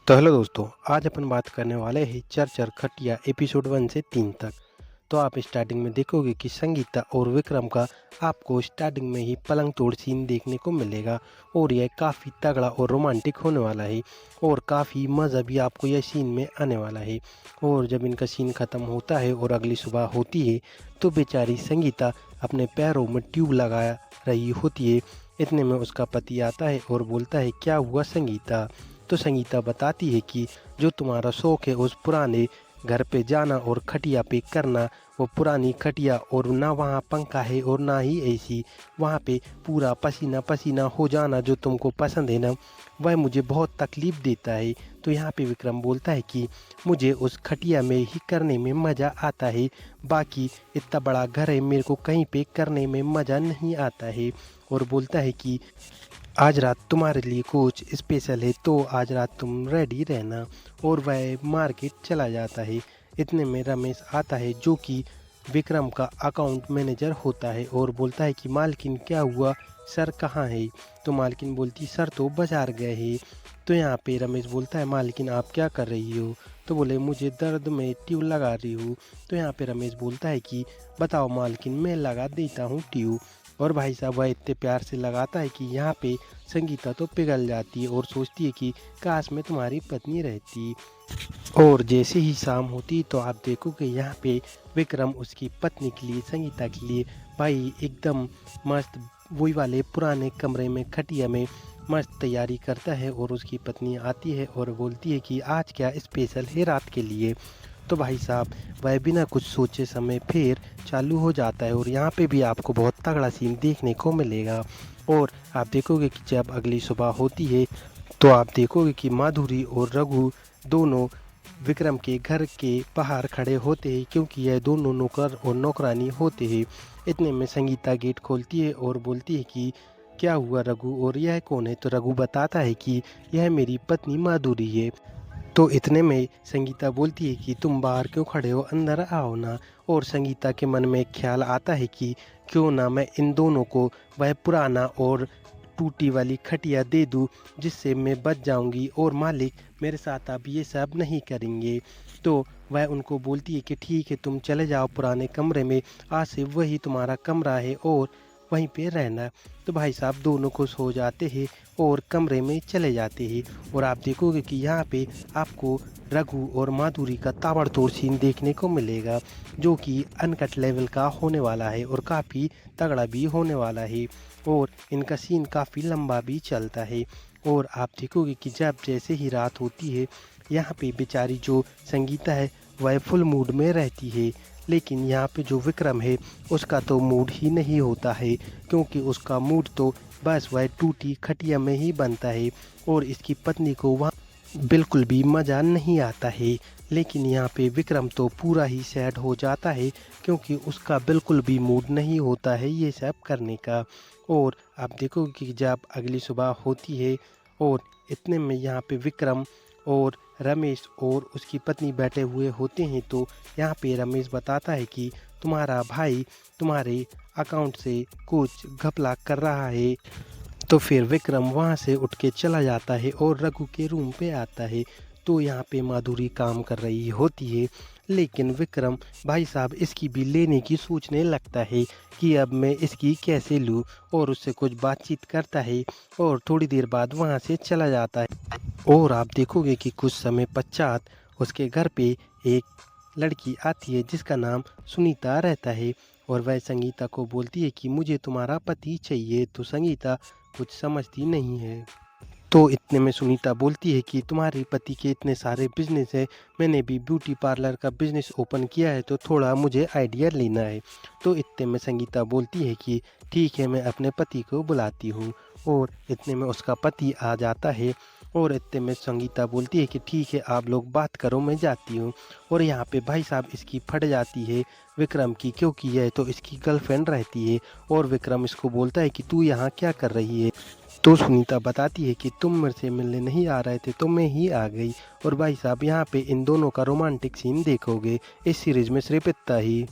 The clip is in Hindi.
तो हेलो दोस्तों, आज अपन बात करने वाले हैं चर खटिया एपिसोड 1 से 3 तक। तो आप स्टार्टिंग में देखोगे कि संगीता और विक्रम का आपको स्टार्टिंग में ही पलंग तोड़ सीन देखने को मिलेगा और यह काफ़ी तगड़ा और रोमांटिक होने वाला है और काफ़ी मज़ा भी आपको यह सीन में आने वाला है। और जब इनका सीन ख़त्म होता है और अगली सुबह होती है तो बेचारी संगीता अपने पैरों में ट्यूब लगा रही होती है। इतने में उसका पति आता है और बोलता है, क्या हुआ संगीता? तो संगीता बताती है कि जो तुम्हारा शौक है उस पुराने घर पे जाना और खटिया पे करना, वो पुरानी खटिया और ना वहाँ पंखा है और ना ही एसी, वहाँ पे पूरा पसीना पसीना हो जाना जो तुमको पसंद है ना, वह मुझे बहुत तकलीफ़ देता है। तो यहाँ पे विक्रम बोलता है कि मुझे उस खटिया में ही करने में मज़ा आता है, बाकी इतना बड़ा घर है मेरे को कहीं पे करने में मज़ा नहीं आता है। और बोलता है कि आज रात तुम्हारे लिए कुछ स्पेशल है तो आज रात तुम रेडी रहना। और वह मार्केट चला जाता है। इतने में रमेश आता है जो कि विक्रम का अकाउंट मैनेजर होता है और बोलता है कि मालकिन क्या हुआ, सर कहाँ है? तो मालकिन बोलती, सर तो बाजार गए हैं। तो यहाँ पे रमेश बोलता है, मालकिन आप क्या कर रही हो? तो बोले, मुझे दर्द में ट्यूब लगा रही हूँ। तो यहाँ पे रमेश बोलता है कि बताओ मालकिन, मैं लगा देता हूँ ट्यूब। और भाई साहब वह इतने प्यार से लगाता है कि यहाँ पे संगीता तो पिघल जाती है और सोचती है कि काश मैं तुम्हारी पत्नी रहती। और जैसे ही शाम होती तो आप देखोगे यहाँ पे विक्रम उसकी पत्नी के लिए, संगीता के लिए, भाई एकदम मस्त वही वाले पुराने कमरे में खटिया में मस्त तैयारी करता है। और उसकी पत्नी आती है और बोलती है कि आज क्या स्पेशल है रात के लिए? तो भाई साहब वह बिना कुछ सोचे समय फिर चालू हो जाता है और यहाँ पे भी आपको बहुत तगड़ा सीन देखने को मिलेगा। और आप देखोगे कि जब अगली सुबह होती है तो आप देखोगे कि माधुरी और रघु दोनों विक्रम के घर के बाहर खड़े होते हैं क्योंकि यह दोनों नौकर और नौकरानी होते हैं। इतने में संगीता गेट खोलती है और बोलती है कि क्या हुआ रघु, और यह कौन है? तो रघु बताता है कि यह मेरी पत्नी माधुरी है। तो इतने में संगीता बोलती है कि तुम बाहर क्यों खड़े हो, अंदर आओ ना। और संगीता के मन में एक ख्याल आता है कि क्यों ना मैं इन दोनों को वह पुराना और टूटी वाली खटिया दे दूँ जिससे मैं बच जाऊंगी और मालिक मेरे साथ अब ये सब नहीं करेंगे। तो वह उनको बोलती है कि ठीक है, तुम चले जाओ पुराने कमरे में, आज से वही तुम्हारा कमरा है और वहीं पे रहना। तो भाई साहब दोनों खुश हो जाते हैं और कमरे में चले जाते हैं। और आप देखोगे कि यहाँ पे आपको रघु और माधुरी का ताबड़तोड़ सीन देखने को मिलेगा जो कि अनकट लेवल का होने वाला है और काफ़ी तगड़ा भी होने वाला है। और इनका सीन काफ़ी लंबा भी चलता है। और आप देखोगे कि जब जैसे ही रात होती है यहाँ पे बेचारी जो संगीता है वह फुल मूड में रहती है, लेकिन यहाँ पे जो विक्रम है उसका तो मूड ही नहीं होता है क्योंकि उसका मूड तो बस वह टूटी खटिया में ही बनता है और इसकी पत्नी को वहाँ बिल्कुल भी मज़ा नहीं आता है। लेकिन यहाँ पे विक्रम तो पूरा ही सैड हो जाता है क्योंकि उसका बिल्कुल भी मूड नहीं होता है ये सब करने का। और आप देखोगे कि जब अगली सुबह होती है और इतने में यहाँ पे विक्रम और रमेश और उसकी पत्नी बैठे हुए होते हैं तो यहाँ पे रमेश बताता है कि तुम्हारा भाई तुम्हारे अकाउंट से कुछ घपला कर रहा है। तो फिर विक्रम वहाँ से उठ के चला जाता है और रघु के रूम पे आता है। तो यहाँ पे माधुरी काम कर रही होती है, लेकिन विक्रम भाई साहब इसकी भी लेने की सोचने लगता है कि अब मैं इसकी कैसे लूँ, और उससे कुछ बातचीत करता है और थोड़ी देर बाद वहाँ से चला जाता है। और आप देखोगे कि कुछ समय पश्चात उसके घर पे एक लड़की आती है जिसका नाम सुनीता रहता है और वह संगीता को बोलती है कि मुझे तुम्हारा पति चाहिए। तो संगीता कुछ समझती नहीं है। तो इतने में सुनीता बोलती है कि तुम्हारे पति के इतने सारे बिजनेस है, मैंने भी ब्यूटी पार्लर का बिजनेस ओपन किया है तो थोड़ा मुझे आइडिया लेना है। तो इतने में संगीता बोलती है कि ठीक है, मैं अपने पति को बुलाती हूँ। और इतने में उसका पति आ जाता है और इतने में संगीता बोलती है कि ठीक है, आप लोग बात करो, मैं जाती हूँ। और यहाँ पे भाई साहब इसकी फट जाती है विक्रम की, क्योंकि यह तो इसकी गर्लफ्रेंड रहती है। और विक्रम इसको बोलता है कि तू यहाँ क्या कर रही है? तो सुनीता बताती है कि तुम मेरे से मिलने नहीं आ रहे थे तो मैं ही आ गई। और भाई साहब यहाँ पे इन दोनों का रोमांटिक सीन देखोगे इस सीरीज में सिर्फ इतना ही।